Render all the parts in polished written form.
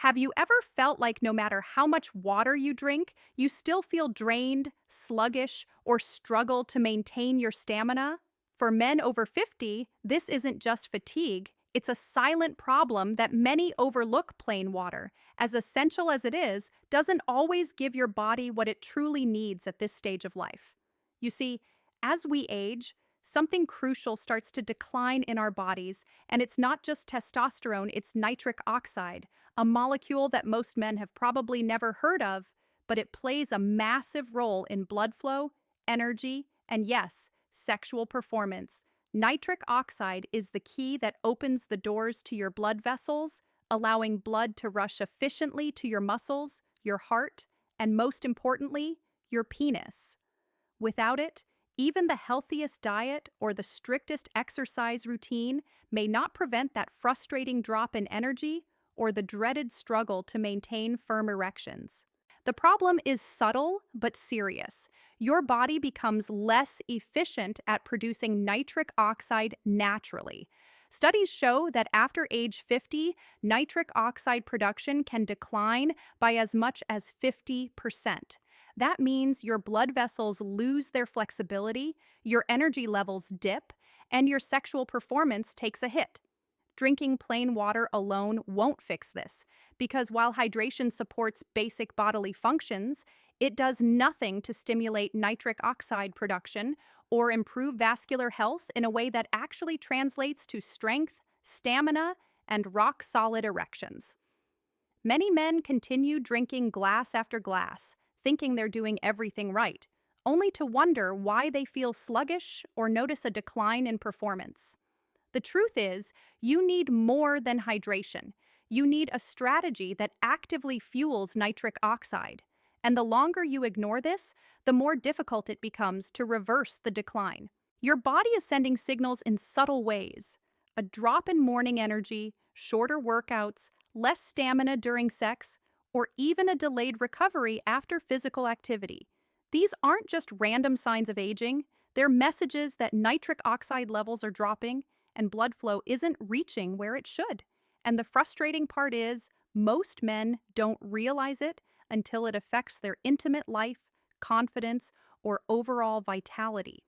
Have you ever felt like no matter how much water you drink, you still feel drained, sluggish, or struggle to maintain your stamina? For men over 50, this isn't just fatigue, it's a silent problem that many overlook. Plain water, as essential as it is, doesn't always give your body what it truly needs at this stage of life. You see, as we age, something crucial starts to decline in our bodies, and it's not just testosterone, it's nitric oxide, a molecule that most men have probably never heard of, but it plays a massive role in blood flow, energy, and yes, sexual performance. Nitric oxide is the key that opens the doors to your blood vessels, allowing blood to rush efficiently to your muscles, your heart, and most importantly, your penis. Without it, even the healthiest diet or the strictest exercise routine may not prevent that frustrating drop in energy or the dreaded struggle to maintain firm erections. The problem is subtle but serious. Your body becomes less efficient at producing nitric oxide naturally. Studies show that after age 50, nitric oxide production can decline by as much as 50%. That means your blood vessels lose their flexibility, your energy levels dip, and your sexual performance takes a hit. Drinking plain water alone won't fix this, because while hydration supports basic bodily functions, it does nothing to stimulate nitric oxide production or improve vascular health in a way that actually translates to strength, stamina, and rock-solid erections. Many men continue drinking glass after glass, thinking they're doing everything right, only to wonder why they feel sluggish or notice a decline in performance. The truth is, you need more than hydration. You need a strategy that actively fuels nitric oxide. And the longer you ignore this, the more difficult it becomes to reverse the decline. Your body is sending signals in subtle ways. A drop in morning energy, shorter workouts, less stamina during sex, or even a delayed recovery after physical activity. These aren't just random signs of aging, they're messages that nitric oxide levels are dropping and blood flow isn't reaching where it should. And the frustrating part is, most men don't realize it until it affects their intimate life, confidence, or overall vitality.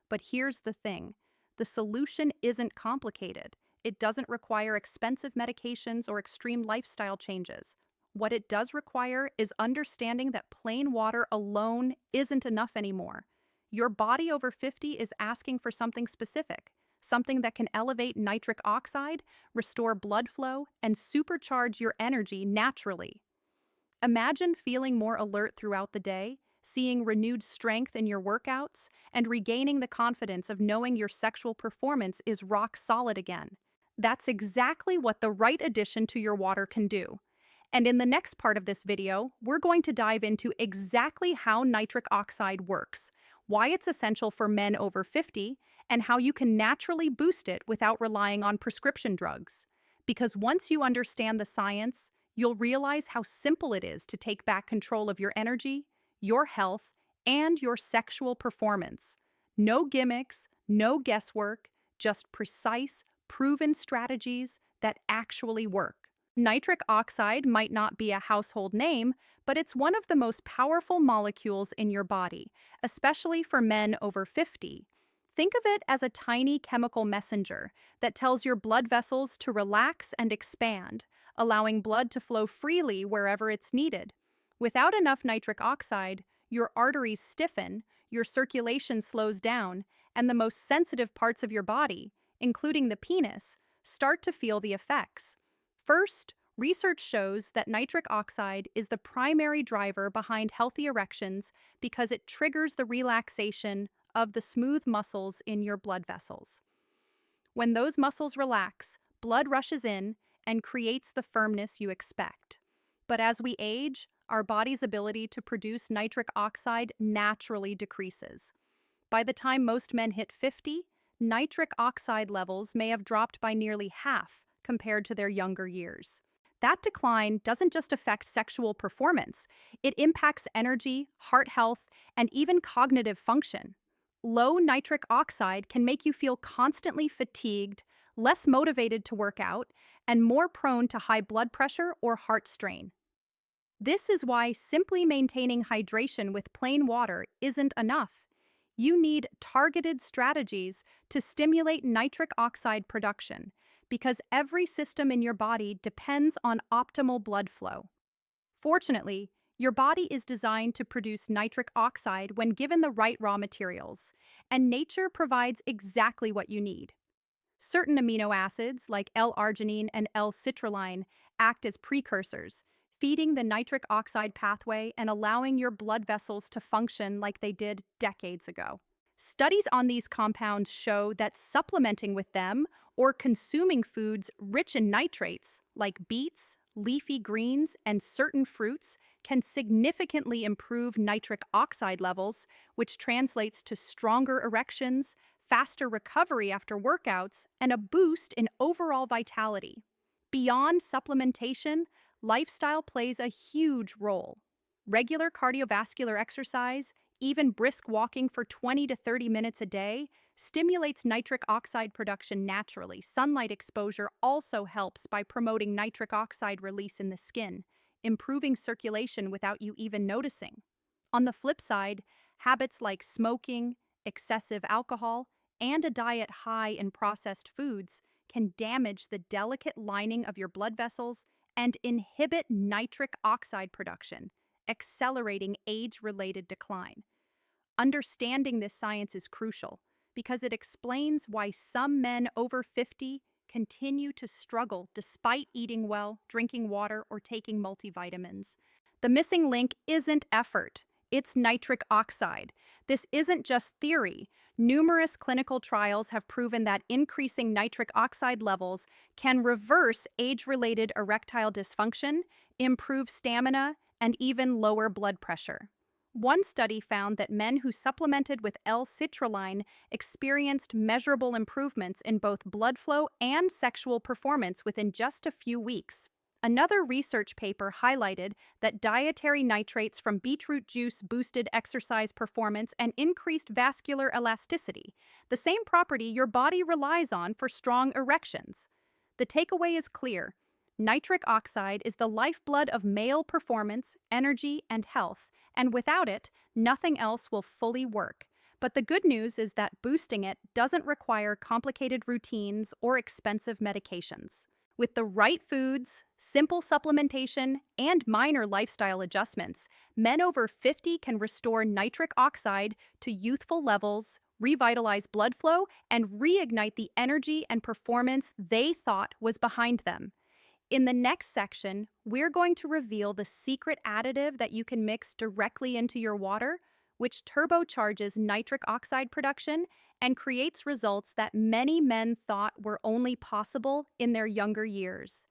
But here's the thing, the solution isn't complicated. It doesn't require expensive medications or extreme lifestyle changes. What it does require is understanding that plain water alone isn't enough anymore. Your body over 50 is asking for something specific, something that can elevate nitric oxide, restore blood flow, and supercharge your energy naturally. Imagine feeling more alert throughout the day, seeing renewed strength in your workouts, and regaining the confidence of knowing your sexual performance is rock solid again. That's exactly what the right addition to your water can do. And in the next part of this video, we're going to dive into exactly how nitric oxide works, why it's essential for men over 50, and how you can naturally boost it without relying on prescription drugs. Because once you understand the science, you'll realize how simple it is to take back control of your energy, your health, and your sexual performance. No gimmicks, no guesswork, just precise, proven strategies that actually work. Nitric oxide might not be a household name, but it's one of the most powerful molecules in your body, especially for men over 50. Think of it as a tiny chemical messenger that tells your blood vessels to relax and expand, allowing blood to flow freely wherever it's needed. Without enough nitric oxide, your arteries stiffen, your circulation slows down, and the most sensitive parts of your body, including the penis, start to feel the effects. First, research shows that nitric oxide is the primary driver behind healthy erections because it triggers the relaxation of the smooth muscles in your blood vessels. When those muscles relax, blood rushes in and creates the firmness you expect. But as we age, our body's ability to produce nitric oxide naturally decreases. By the time most men hit 50, nitric oxide levels may have dropped by nearly half compared to their younger years. That decline doesn't just affect sexual performance, it impacts energy, heart health, and even cognitive function. Low nitric oxide can make you feel constantly fatigued, less motivated to work out, and more prone to high blood pressure or heart strain. This is why simply maintaining hydration with plain water isn't enough. You need targeted strategies to stimulate nitric oxide production because every system in your body depends on optimal blood flow. Fortunately, your body is designed to produce nitric oxide when given the right raw materials, and nature provides exactly what you need. Certain amino acids, like L-arginine and L-citrulline, act as precursors, feeding the nitric oxide pathway and allowing your blood vessels to function like they did decades ago. Studies on these compounds show that supplementing with them or consuming foods rich in nitrates, like beets, leafy greens, and certain fruits, can significantly improve nitric oxide levels, which translates to stronger erections, faster recovery after workouts, and a boost in overall vitality. Beyond supplementation, lifestyle plays a huge role. Regular cardiovascular exercise, even brisk walking for 20 to 30 minutes a day, stimulates nitric oxide production naturally. Sunlight exposure also helps by promoting nitric oxide release in the skin, improving circulation without you even noticing. On the flip side, habits like smoking, excessive alcohol, and a diet high in processed foods can damage the delicate lining of your blood vessels and inhibit nitric oxide production, accelerating age-related decline. Understanding this science is crucial because it explains why some men over 50 continue to struggle despite eating well, drinking water, or taking multivitamins. The missing link isn't effort, it's nitric oxide. This isn't just theory. Numerous clinical trials have proven that increasing nitric oxide levels can reverse age-related erectile dysfunction, improve stamina, and even lower blood pressure. One study found that men who supplemented with L-citrulline experienced measurable improvements in both blood flow and sexual performance within just a few weeks. Another research paper highlighted that dietary nitrates from beetroot juice boosted exercise performance and increased vascular elasticity, the same property your body relies on for strong erections. The takeaway is clear. Nitric oxide is the lifeblood of male performance, energy, and health, and without it, nothing else will fully work. But the good news is that boosting it doesn't require complicated routines or expensive medications. With the right foods, simple supplementation, and minor lifestyle adjustments, men over 50 can restore nitric oxide to youthful levels, revitalize blood flow, and reignite the energy and performance they thought was behind them. In the next section, we're going to reveal the secret additive that you can mix directly into your water, which turbocharges nitric oxide production and creates results that many men thought were only possible in their younger years.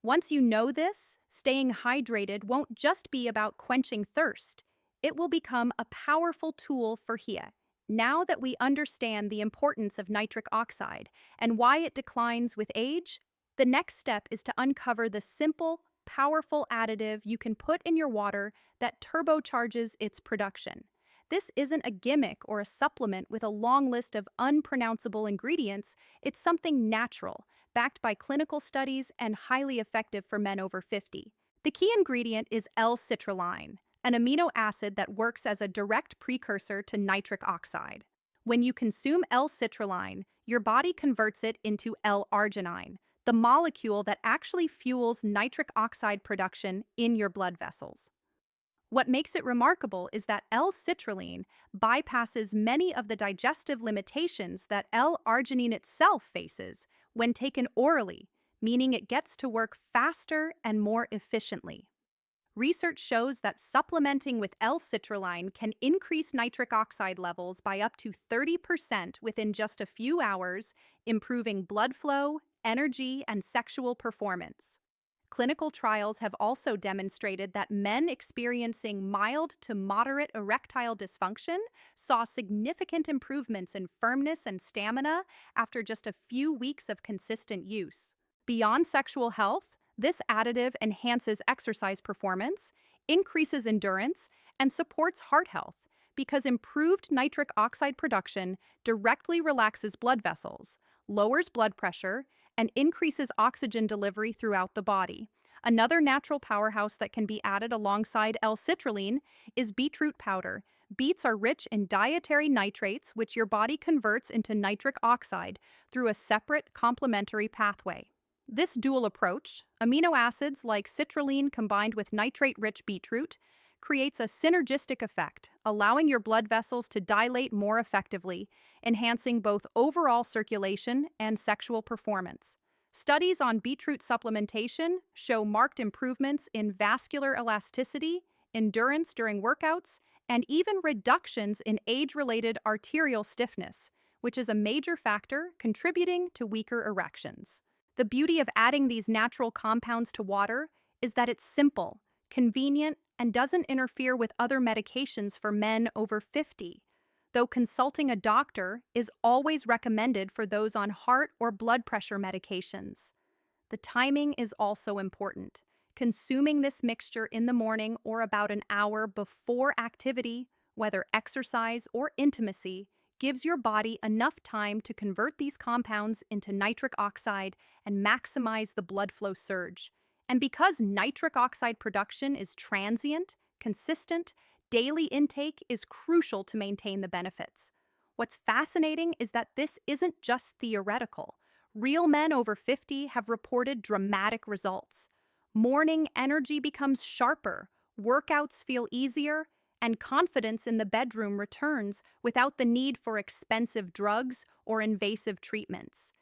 Once you know this, staying hydrated won't just be about quenching thirst. It will become a powerful tool for HIA. Now that we understand the importance of nitric oxide and why it declines with age, the next step is to uncover the simple, powerful additive you can put in your water that turbocharges its production. This isn't a gimmick or a supplement with a long list of unpronounceable ingredients. It's something natural, backed by clinical studies and highly effective for men over 50. The key ingredient is L-citrulline, an amino acid that works as a direct precursor to nitric oxide. When you consume L-citrulline, your body converts it into L-arginine, the molecule that actually fuels nitric oxide production in your blood vessels. What makes it remarkable is that L-citrulline bypasses many of the digestive limitations that L-arginine itself faces when taken orally, meaning it gets to work faster and more efficiently. Research shows that supplementing with L-citrulline can increase nitric oxide levels by up to 30% within just a few hours, improving blood flow, energy, and sexual performance. Clinical trials have also demonstrated that men experiencing mild to moderate erectile dysfunction saw significant improvements in firmness and stamina after just a few weeks of consistent use. Beyond sexual health, this additive enhances exercise performance, increases endurance, and supports heart health because improved nitric oxide production directly relaxes blood vessels, lowers blood pressure, and increases oxygen delivery throughout the body. Another natural powerhouse that can be added alongside L-citrulline is beetroot powder. Beets are rich in dietary nitrates, which your body converts into nitric oxide through a separate complementary pathway. This dual approach, amino acids like citrulline combined with nitrate-rich beetroot, creates a synergistic effect, allowing your blood vessels to dilate more effectively, enhancing both overall circulation and sexual performance. Studies on beetroot supplementation show marked improvements in vascular elasticity, endurance during workouts, and even reductions in age-related arterial stiffness, which is a major factor contributing to weaker erections. The beauty of adding these natural compounds to water is that it's simple, convenient, and doesn't interfere with other medications for men over 50, though consulting a doctor is always recommended for those on heart or blood pressure medications. The timing is also important. Consuming this mixture in the morning or about an hour before activity, whether exercise or intimacy, gives your body enough time to convert these compounds into nitric oxide and maximize the blood flow surge. And because nitric oxide production is transient, consistent, daily intake is crucial to maintain the benefits. What's fascinating is that this isn't just theoretical. Real men over 50 have reported dramatic results. Morning energy becomes sharper, workouts feel easier, and confidence in the bedroom returns without the need for expensive drugs or invasive treatments.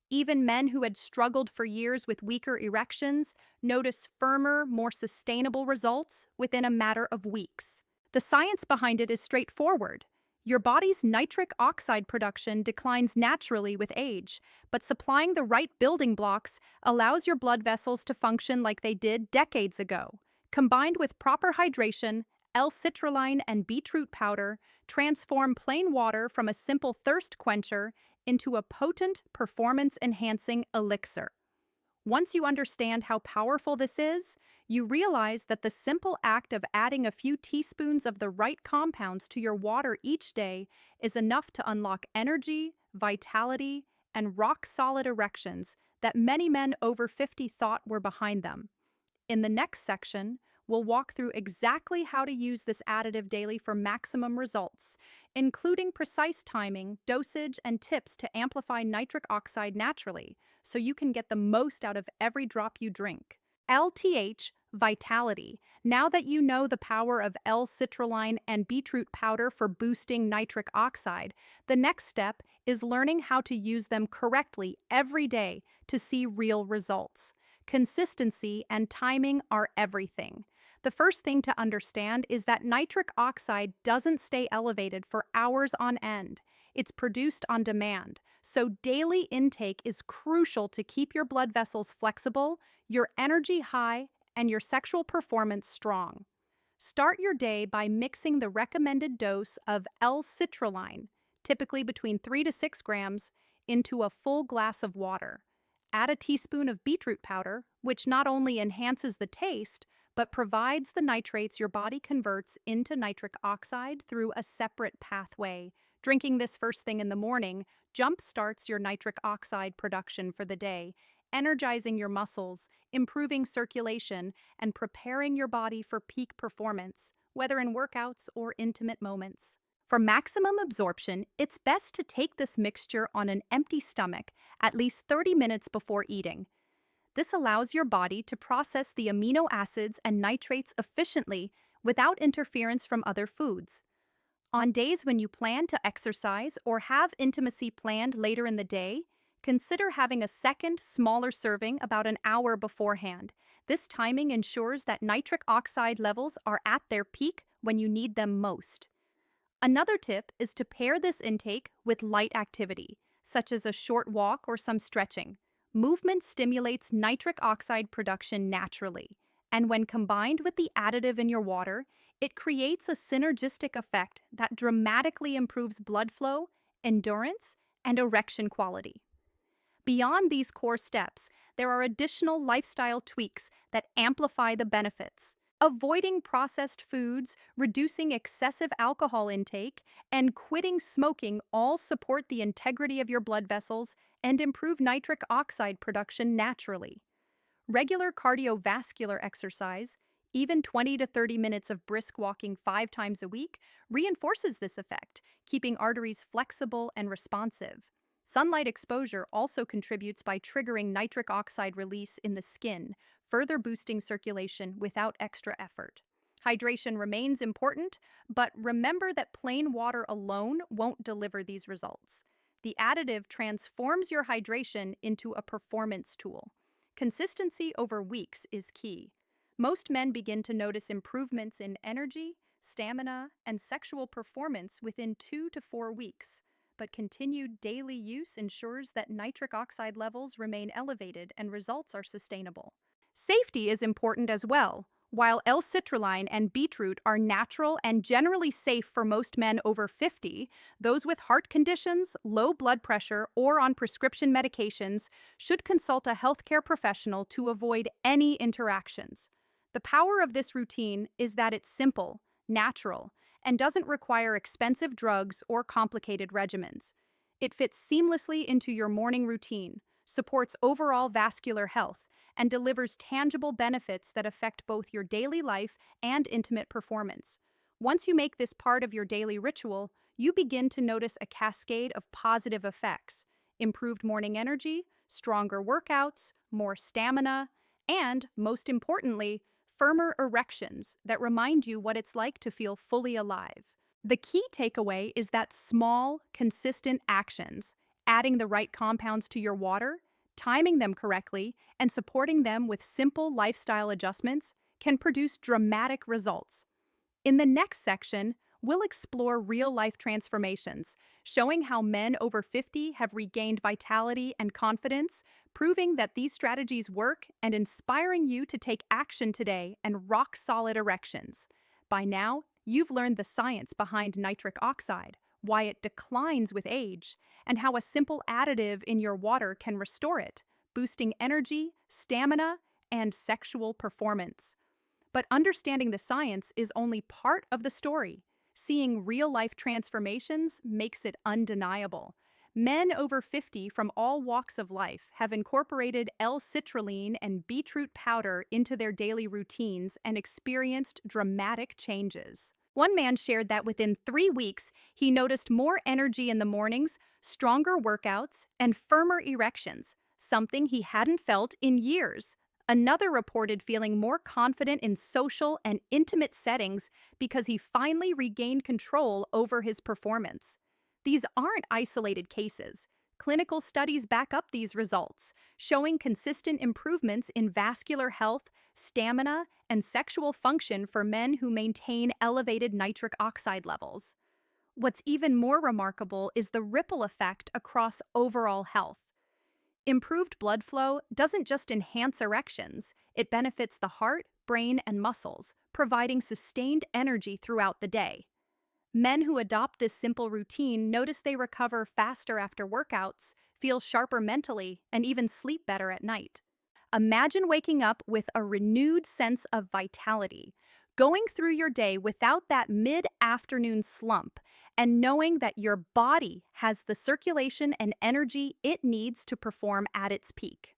Even men who had struggled for years with weaker erections notice firmer, more sustainable results within a matter of weeks. The science behind it is straightforward. Your body's nitric oxide production declines naturally with age, but supplying the right building blocks allows your blood vessels to function like they did decades ago. Combined with proper hydration, L-citrulline and beetroot powder transform plain water from a simple thirst quencher into a potent, performance-enhancing elixir. Once you understand how powerful this is, you realize that the simple act of adding a few teaspoons of the right compounds to your water each day is enough to unlock energy, vitality, and rock-solid erections that many men over 50 thought were behind them. In the next section, we'll walk through exactly how to use this additive daily for maximum results, including precise timing, dosage, and tips to amplify nitric oxide naturally, so you can get the most out of every drop you drink. LTH Vitality. Now that you know the power of L-citrulline and beetroot powder for boosting nitric oxide, the next step is learning how to use them correctly every day to see real results. Consistency and timing are everything. The first thing to understand is that nitric oxide doesn't stay elevated for hours on end. It's produced on demand, so daily intake is crucial to keep your blood vessels flexible, your energy high, and your sexual performance strong. Start your day by mixing the recommended dose of L-citrulline, typically between 3 to 6 grams, into a full glass of water. Add a teaspoon of beetroot powder, which not only enhances the taste, but provides the nitrates your body converts into nitric oxide through a separate pathway. Drinking this first thing in the morning jump-starts your nitric oxide production for the day, energizing your muscles, improving circulation, and preparing your body for peak performance, whether in workouts or intimate moments. For maximum absorption, it's best to take this mixture on an empty stomach at least 30 minutes before eating. This allows your body to process the amino acids and nitrates efficiently without interference from other foods. On days when you plan to exercise or have intimacy planned later in the day, consider having a second, smaller serving about an hour beforehand. This timing ensures that nitric oxide levels are at their peak when you need them most. Another tip is to pair this intake with light activity, such as a short walk or some stretching. Movement stimulates nitric oxide production naturally, and when combined with the additive in your water, it creates a synergistic effect that dramatically improves blood flow, endurance, and erection quality. Beyond these core steps, there are additional lifestyle tweaks that amplify the benefits. Avoiding processed foods, reducing excessive alcohol intake, and quitting smoking all support the integrity of your blood vessels and improve nitric oxide production naturally. Regular cardiovascular exercise, even 20 to 30 minutes of brisk walking 5 times a week, reinforces this effect, keeping arteries flexible and responsive. Sunlight exposure also contributes by triggering nitric oxide release in the skin, further boosting circulation without extra effort. Hydration remains important, but remember that plain water alone won't deliver these results. The additive transforms your hydration into a performance tool. Consistency over weeks is key. Most men begin to notice improvements in energy, stamina, and sexual performance within 2 to 4 weeks, but continued daily use ensures that nitric oxide levels remain elevated and results are sustainable. Safety is important as well. While L-citrulline and beetroot are natural and generally safe for most men over 50, those with heart conditions, low blood pressure, or on prescription medications should consult a healthcare professional to avoid any interactions. The power of this routine is that it's simple, natural, and doesn't require expensive drugs or complicated regimens. It fits seamlessly into your morning routine, supports overall vascular health, and delivers tangible benefits that affect both your daily life and intimate performance. Once you make this part of your daily ritual, you begin to notice a cascade of positive effects: improved morning energy, stronger workouts, more stamina, and, most importantly, firmer erections that remind you what it's like to feel fully alive. The key takeaway is that small, consistent actions, adding the right compounds to your water, timing them correctly, and supporting them with simple lifestyle adjustments can produce dramatic results. In the next section, we'll explore real-life transformations, showing how men over 50 have regained vitality and confidence, proving that these strategies work and inspiring you to take action today and rock solid erections. By now, you've learned the science behind nitric oxide, why it declines with age, and how a simple additive in your water can restore it, boosting energy, stamina, and sexual performance. But understanding the science is only part of the story. Seeing real-life transformations makes it undeniable. Men over 50 from all walks of life have incorporated L-citrulline and beetroot powder into their daily routines and experienced dramatic changes. One man shared that within 3 weeks, he noticed more energy in the mornings, stronger workouts, and firmer erections, something he hadn't felt in years. Another reported feeling more confident in social and intimate settings because he finally regained control over his performance. These aren't isolated cases. Clinical studies back up these results, showing consistent improvements in vascular health, stamina, and sexual function for men who maintain elevated nitric oxide levels. What's even more remarkable is the ripple effect across overall health. Improved blood flow doesn't just enhance erections, it benefits the heart, brain, and muscles, providing sustained energy throughout the day. Men who adopt this simple routine notice they recover faster after workouts, feel sharper mentally, and even sleep better at night. Imagine waking up with a renewed sense of vitality, going through your day without that mid-afternoon slump, and knowing that your body has the circulation and energy it needs to perform at its peak.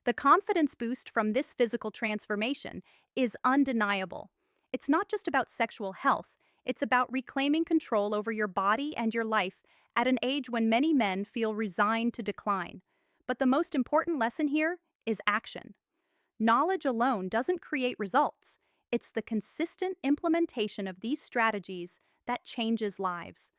The confidence boost from this physical transformation is undeniable. It's not just about sexual health, it's about reclaiming control over your body and your life at an age when many men feel resigned to decline. But the most important lesson here is action. Knowledge alone doesn't create results. It's the consistent implementation of these strategies that changes lives.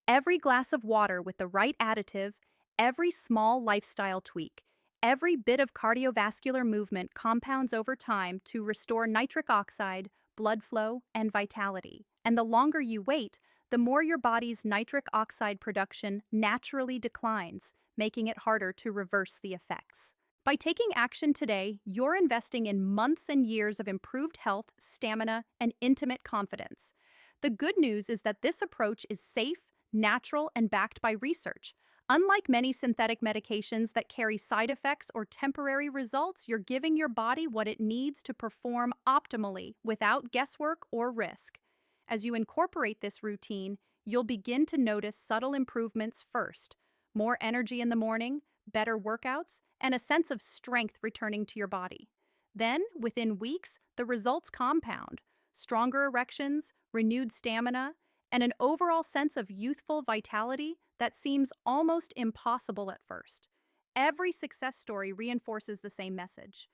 Every glass of water with the right additive, every small lifestyle tweak, every bit of cardiovascular movement compounds over time to restore nitric oxide, blood flow, and vitality. And the longer you wait, the more your body's nitric oxide production naturally declines, making it harder to reverse the effects. By taking action today, you're investing in months and years of improved health, stamina, and intimate confidence. The good news is that this approach is safe, natural, and backed by research, Unlike many synthetic medications that carry side effects or temporary results, you're giving your body what it needs to perform optimally without guesswork or risk. As you incorporate this routine, you'll begin to notice subtle improvements first: more energy in the morning, better workouts, and a sense of strength returning to your body. Then, within weeks, the results compound: stronger erections, renewed stamina, and an overall sense of youthful vitality that seems almost impossible at first. Every success story reinforces the same message: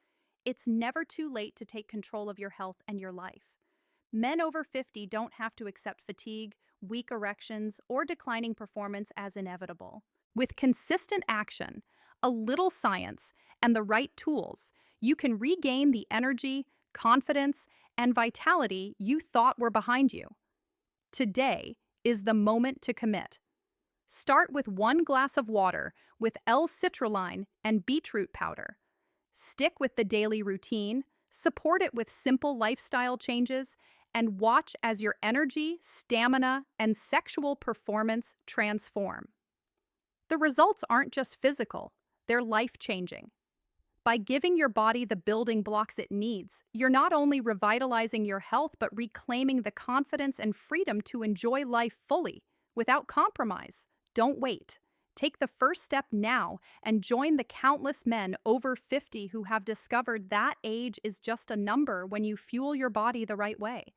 it's never too late to take control of your health and your life. Men over 50 don't have to accept fatigue, weak erections, or declining performance as inevitable. With consistent action, a little science, and the right tools, you can regain the energy, confidence, and vitality you thought were behind you. Today is the moment to commit. Start with 1 glass of water with L-citrulline and beetroot powder. Stick with the daily routine, support it with simple lifestyle changes, and watch as your energy, stamina, and sexual performance transform. The results aren't just physical, they're life-changing. By giving your body the building blocks it needs, you're not only revitalizing your health but reclaiming the confidence and freedom to enjoy life fully, without compromise. Don't wait. Take the first step now and join the countless men over 50 who have discovered that age is just a number when you fuel your body the right way.